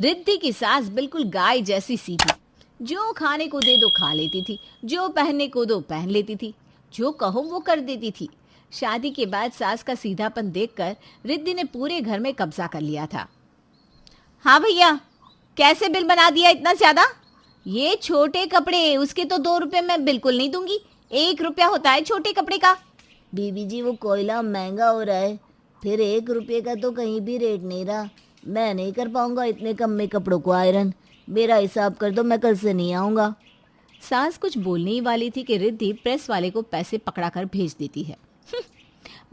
रिद्धि की सास बिल्कुल गाय जैसी सीधी, जो खाने को दे दो खा लेती थी, जो पहनने को दो पहन लेती थी, जो कहो वो कर देती थी। शादी के बाद सास का सीधापन देखकर रिद्धि ने पूरे घर में कब्जा कर लिया था। हाँ भैया, कैसे बिल बना दिया इतना ज्यादा? ये छोटे कपड़े, उसके तो 2 रुपए मैं बिल्कुल नहीं दूंगी, 1 रुपया होता है छोटे कपड़े का। बीबी जी वो कोयला महंगा हो रहा है, फिर 1 रुपये का तो कहीं भी रेट नहीं रहा। मैं नहीं कर पाऊंगा इतने कम में कपड़ों को आयरन। मेरा हिसाब कर दो, मैं कल से नहीं आऊंगा। सास कुछ बोलने ही वाली थी कि रिद्धि प्रेस वाले को पैसे पकड़ा कर भेज देती है।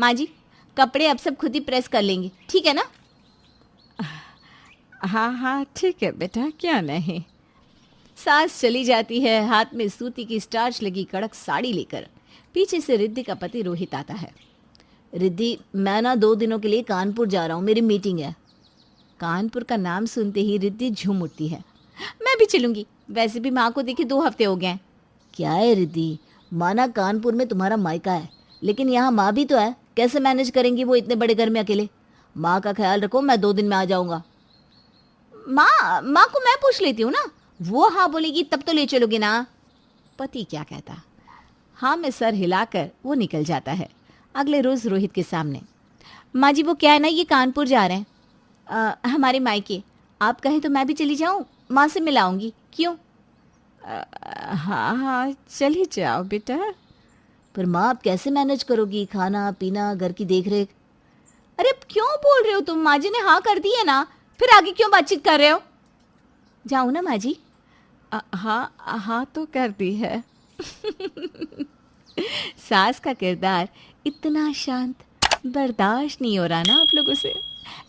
माँ जी, कपड़े अब सब खुद ही प्रेस कर लेंगे, ठीक है ना? हाँ हाँ ठीक है बेटा, क्या नहीं। सास चली जाती है, हाथ में सूती की स्टार्च लगी कड़क साड़ी लेकर। पीछे से रिद्धि का पति रोहित आता है। रिद्धि, मैं ना 2 दिनों के लिए कानपुर जा रहा हूँ, मेरी मीटिंग है। कानपुर का नाम सुनते ही रिद्धि झूम उठती है। मैं भी चलूंगी, वैसे भी माँ को देखे 2 हफ्ते हो गए हैं। क्या है रिद्धि, माना कानपुर में तुम्हारा मायका है, लेकिन यहाँ माँ भी तो है। कैसे मैनेज करेंगी वो इतने बड़े घर में अकेले? माँ का ख्याल रखो, मैं 2 दिन में आ जाऊंगा। माँ को मैं पूछ लेती हूँ ना, वो हाँ बोलेगी तब तो ले चलोगे ना। पति क्या कहता, हाँ में सर हिलाकर वो निकल जाता है। अगले रोज रोहित के सामने, माँ जी वो क्या है ना, ये कानपुर जा रहे हैं हमारे मायके। आप कहें तो मैं भी चली जाऊँ, माँ से मिलाऊंगी, क्यों? हाँ हाँ चली जाओ बेटा। पर माँ आप कैसे मैनेज करोगी, खाना पीना, घर की देख रेख? अरे अब क्यों बोल रहे हो तुम? माँ जी ने हाँ कर दी है ना, फिर आगे क्यों बातचीत कर रहे हो? जाऊँ ना माँ जी? हाँ हाँ तो कर दी है। सास का किरदार इतना शांत, बर्दाश्त नहीं हो रहा ना आप लोगों से।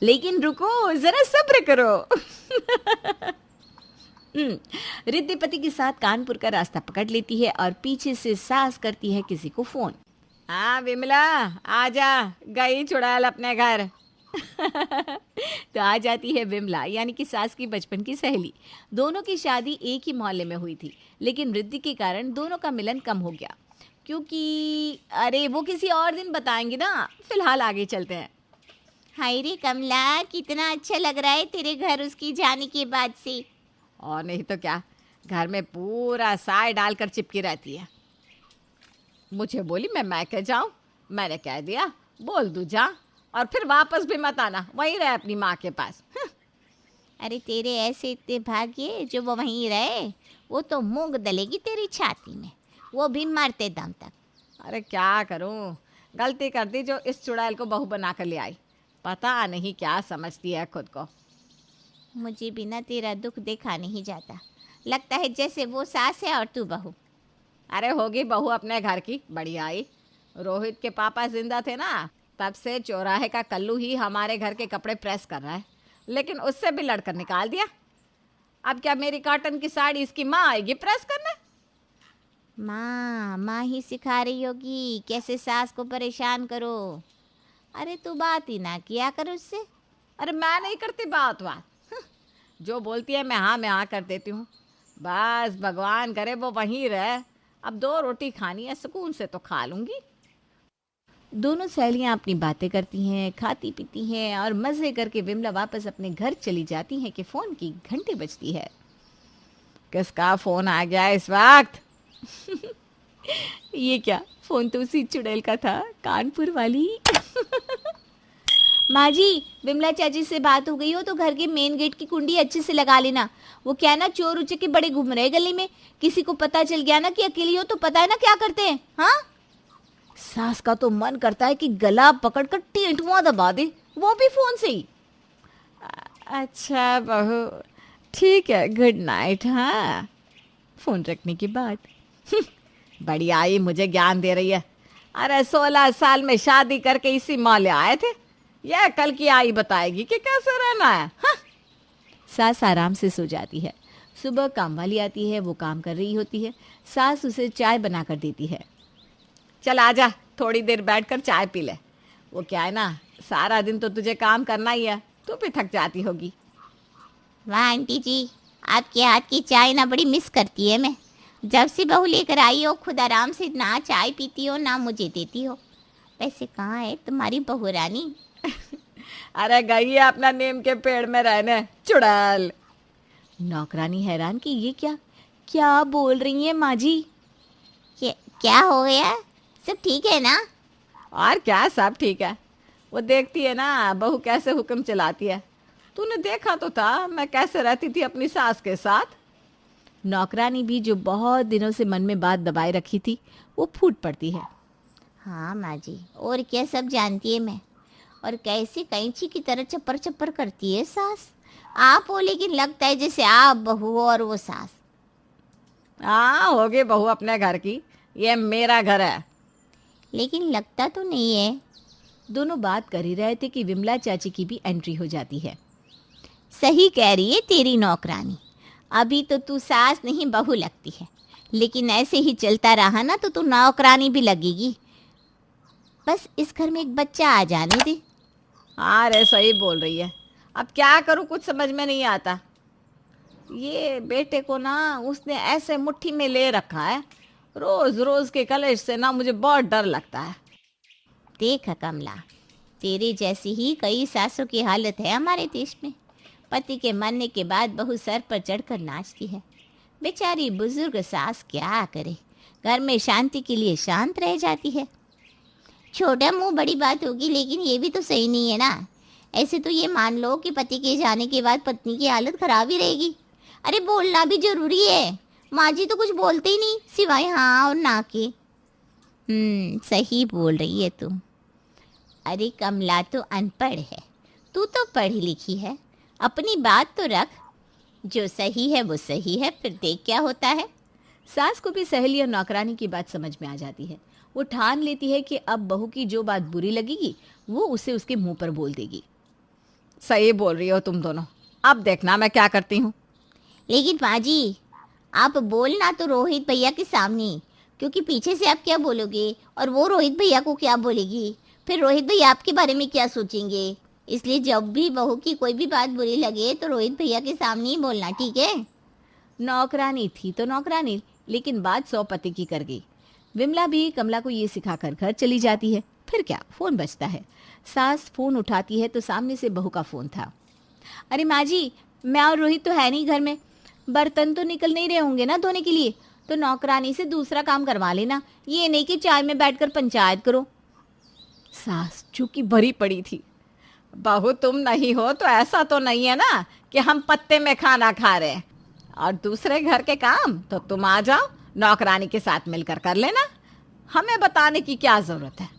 लेकिन रुको, जरा सब्र करो। रिद्धि पति के साथ कानपुर का रास्ता पकड़ लेती है और पीछे से सास करती है किसी को फोन। हाँ विमला, आजा, गई चुड़ैल अपने घर। तो आ जाती है विमला, यानी कि सास की बचपन की सहेली। दोनों की शादी एक ही मोहल्ले में हुई थी, लेकिन रिद्धि के कारण दोनों का मिलन कम हो गया, क्योंकि अरे वो किसी और दिन बताएंगे ना, फिलहाल आगे चलते हैं। हाय रे कमला, कितना अच्छा लग रहा है तेरे घर उसकी जाने के बाद से। और नहीं तो क्या, घर में पूरा साय डालकर चिपकी रहती है। मुझे बोली मैं मैके जाऊं, मैंने कह दिया बोल दूं जा, और फिर वापस भी मत आना, वहीं रहे अपनी माँ के पास। अरे तेरे ऐसे इतने भाग्य जो वो वहीं रहे, वो तो मूंग दलेगी तेरी छाती में, वो भी मरते दम तक। अरे क्या करूं, गलती कर दी जो इस चुड़ैल को बहू बना कर ले आई। पता नहीं क्या समझती है खुद को। मुझे बिना तेरा दुख देखा नहीं जाता, लगता है जैसे वो सास है और तू बहू। अरे होगी बहू अपने घर की, बढ़िया आई। रोहित के पापा जिंदा थे ना, तब से चौराहे का कल्लू ही हमारे घर के कपड़े प्रेस कर रहा है, लेकिन उससे भी लड़कर निकाल दिया। अब क्या मेरी कॉटन की साड़ी इसकी माँ आएगी प्रेस करने? माँ ही सिखा रही होगी कैसे सास को परेशान करो। अरे तू बात ही ना किया कर उससे। अरे मैं नहीं करती बात। जो बोलती है मैं हाँ कर देती हूँ। बस भगवान करे वो वहीं रहे। अब 2 रोटी खानी है, सुकून से तो खा लूँगी। दोनों सहेलियां अपनी बातें करती हैं, खाती पीती हैं और मज़े करके विमला वापस अपने घर चली जाती हैं कि फ़ोन की घंटी बजती है। किसका फ़ोन आ गया इस वक्त? ये क्या, फ़ोन तो उसी चुड़ैल का था, कानपुर वाली। माँ जी, विमला चाची से बात हो गई हो तो घर के मेन गेट की कुंडी अच्छे से लगा लेना। वो क्या है ना, चोर उचक्के बड़े घूम रहे गली में, किसी को पता चल गया ना कि अकेली हो तो पता है ना क्या करते हैं। हाँ, सास का तो मन करता है कि गला पकड़कर टेंटुआ दबा दे, वो भी फोन से ही। अच्छा बहू, ठीक है, गुड नाइट। हाँ, फोन रखने के बाद बढ़िया आई, मुझे ज्ञान दे रही है। अरे 16 साल में शादी करके इसी मोहल्ले आए थे, यह कल की आई बताएगी कि कैसे रहना है। हाँ। सास आराम से सो जाती है। सुबह काम वाली आती है, वो काम कर रही होती है। सास उसे चाय बना कर देती है। चल आजा, थोड़ी देर बैठकर चाय पी ले। वो क्या है ना, सारा दिन तो तुझे काम करना ही है, तू भी थक जाती होगी। वाह आंटी जी, आपके हाथ की चाय ना बड़ी मिस करती है मैं। जब से बहू लेकर आई हो, खुद आराम से ना चाय पीती हो ना मुझे देती हो। वैसे कहाँ है तुम्हारी बहू रानी? अरे गई है अपना नीम के पेड़ में रहने, चुड़ैल। नौकरानी हैरान कि ये क्या क्या बोल रही हैं माँ जी। क्या हो गया? सब ठीक है ना? और क्या, सब ठीक है। वो देखती है ना बहू कैसे हुक्म चलाती है। तूने देखा तो था मैं कैसे रहती थी अपनी सास के साथ। नौकरानी भी जो बहुत दिनों से मन में बात दबाए रखी थी वो फूट पड़ती है। हाँ माँ जी, और क्या सब जानती है मैं। और कैसी कैंची की तरह चप्पर चप्पर करती है सास। आप हो लेकिन लगता है जैसे आप बहू हो और वो सास। हाँ, होगी बहू अपने घर की, ये मेरा घर है। लेकिन लगता तो नहीं है। दोनों बात कर ही रहे थे कि विमला चाची की भी एंट्री हो जाती है। सही कह रही है तेरी नौकरानी। अभी तो तू सास नहीं बहू लगती है, लेकिन ऐसे ही चलता रहा ना तो तू नौकरानी भी लगेगी। बस इस घर में एक बच्चा आ जाने दे। हाँ रे, सही बोल रही है। अब क्या करूँ, कुछ समझ में नहीं आता। ये बेटे को ना उसने ऐसे मुट्ठी में ले रखा है, रोज रोज के कलेश से ना मुझे बहुत डर लगता है। देख कमला, तेरे जैसी ही कई सासों की हालत है हमारे देश में। पति के मरने के बाद बहू सर पर चढ़कर नाचती है। बेचारी बुजुर्ग सास क्या करे, घर में शांति के लिए शांत रह जाती है। छोटा मुंह बड़ी बात होगी, लेकिन ये भी तो सही नहीं है ना। ऐसे तो ये मान लो कि पति के जाने के बाद पत्नी की हालत खराब ही रहेगी। अरे बोलना भी जरूरी है। माँ जी तो कुछ बोलते ही नहीं सिवाय हाँ और ना के। सही बोल रही है तू। अरे कमला तो अनपढ़ है, तू तो पढ़ी लिखी है। अपनी बात तो रख। जो सही है वो सही है, फिर देख क्या होता है। सास को भी सहेली और नौकरानी की बात समझ में आ जाती है। वो ठान लेती है कि अब बहू की जो बात बुरी लगेगी वो उसे उसके मुंह पर बोल देगी। सही बोल रही हो तुम दोनों। अब देखना मैं क्या करती हूँ। लेकिन माँ जी, आप बोलना तो रोहित भैया के सामने, क्योंकि पीछे से आप क्या बोलोगे और वो रोहित भैया को क्या बोलेगी, फिर रोहित भैया आपके बारे में क्या सोचेंगे। इसलिए जब भी बहू की कोई भी बात बुरी लगे तो रोहित भैया के सामने ही बोलना, ठीक है। नौकरानी थी तो नौकरानी, लेकिन बात 100 पति की कर गई। विमला भी कमला को ये सिखाकर घर चली जाती है। फिर क्या, फोन बजता है। सास फोन उठाती है तो सामने से बहू का फोन था। अरे माँ जी, मैं और रोहित तो है नहीं घर में। बर्तन तो निकल नहीं रहे होंगे ना धोने के लिए, तो नौकरानी से दूसरा काम करवा लेना, ये नहीं कि चाय में बैठकर पंचायत करो। सास चूंकि भरी पड़ी थी, बहू तुम नहीं हो तो ऐसा तो नहीं है ना कि हम पत्ते में खाना खा रहे हैं, और दूसरे घर के काम तो तुम आ जाओ नौकरानी के साथ मिलकर कर लेना। हमें बताने की क्या जरूरत है।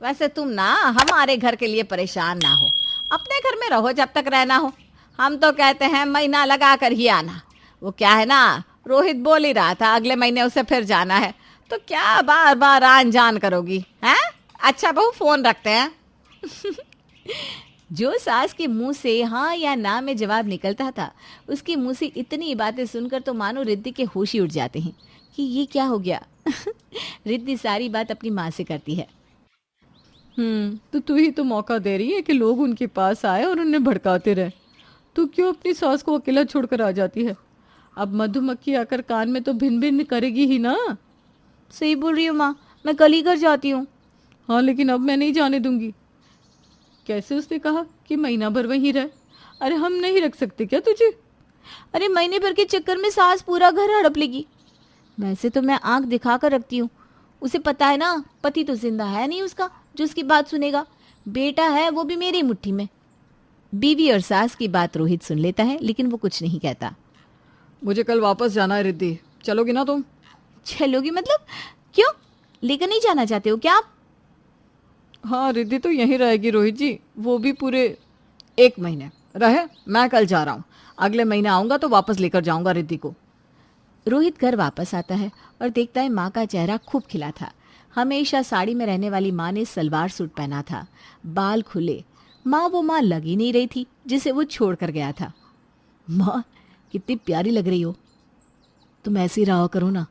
वैसे तुम ना हमारे घर के लिए परेशान ना हो, अपने घर में रहो जब तक रहना हो। हम तो कहते हैं महीना लगा कर ही आना। वो क्या है ना, रोहित बोल ही रहा था अगले महीने उसे फिर जाना है, तो क्या बार बार आन जान करोगी हैं। अच्छा बहू, फोन रखते हैं। जो सास के मुंह से हाँ या ना में जवाब निकलता था, उसके मुंह से इतनी बातें सुनकर तो मानो रिद्धि के होश ही उड़ जाते हैं कि ये क्या हो गया। रिद्धि सारी बात अपनी माँ से करती है। तो तू ही तो मौका दे रही है कि लोग उनके पास आए और उन्हें भड़काते रहे। तू क्यों अपनी सास को अकेला छोड़कर आ जाती है। अब मधुमक्खी आकर कान में तो भिन भिन करेगी ही ना। सही बोल रही हो माँ, मैं कल ही घर जाती हूँ। हाँ, लेकिन अब मैं नहीं जाने दूंगी। कैसे उसने कहा कि महीना भर वहीं रह। अरे हम नहीं रख सकते क्या तुझे। अरे महीने भर के चक्कर में सास पूरा घर हड़प लेगी। वैसे तो मैं आंख दिखा कर रखती हूँ, उसे पता है ना पति तो जिंदा है नहीं उसका जो उसकी बात सुनेगा। बेटा है वो भी मेरी मुट्ठी में। बीवी और सास की बात रोहित सुन लेता है, लेकिन वो कुछ नहीं कहता। मुझे कल वापस जाना है रिद्धि, चलोगी ना तुम। चलोगी मतलब क्यों, लेकर नहीं जाना चाहते हो क्या आप। हाँ, रिद्धि तो यहीं रहेगी रोहित जी, वो भी पूरे 1 महीने रहे। मैं कल जा रहा हूँ, अगले महीने आऊँगा तो वापस लेकर जाऊँगा रिद्धि को। रोहित घर वापस आता है और देखता है माँ का चेहरा खूब खिला था। हमेशा साड़ी में रहने वाली माँ ने सलवार सूट पहना था, बाल खुले। माँ वो माँ लग ही नहीं रही थी जिसे वो छोड़ कर गया था। माँ कितनी प्यारी लग रही हो, तुम ऐसी रहा करो ना।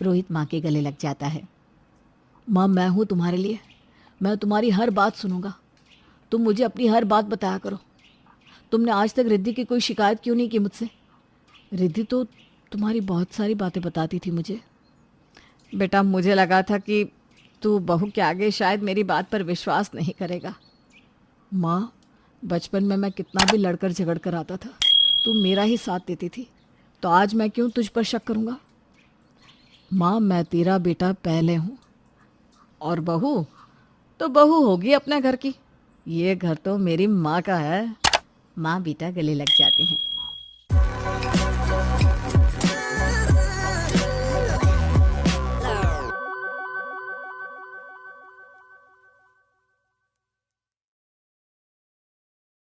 रोहित माँ के गले लग जाता है। माँ मैं हूँ तुम्हारे लिए, मैं तुम्हारी हर बात सुनूंगा, तुम मुझे अपनी हर बात बताया करो। तुमने आज तक रिद्धि की कोई शिकायत क्यों नहीं की मुझसे। रिद्धि तो तुम्हारी बहुत सारी बातें बताती थी मुझे। बेटा, मुझे लगा था कि तू बहू के आगे शायद मेरी बात पर विश्वास नहीं करेगा। माँ बचपन में मैं कितना भी लड़कर झगड़ कर आता था तू मेरा ही साथ देती थी, तो आज मैं क्यों तुझ पर शक करूँगा? माँ, मैं तेरा बेटा पहले हूँ, और बहू तो बहू होगी अपने घर की। ये घर तो मेरी माँ का है। माँ बेटा गले लग जाते हैं।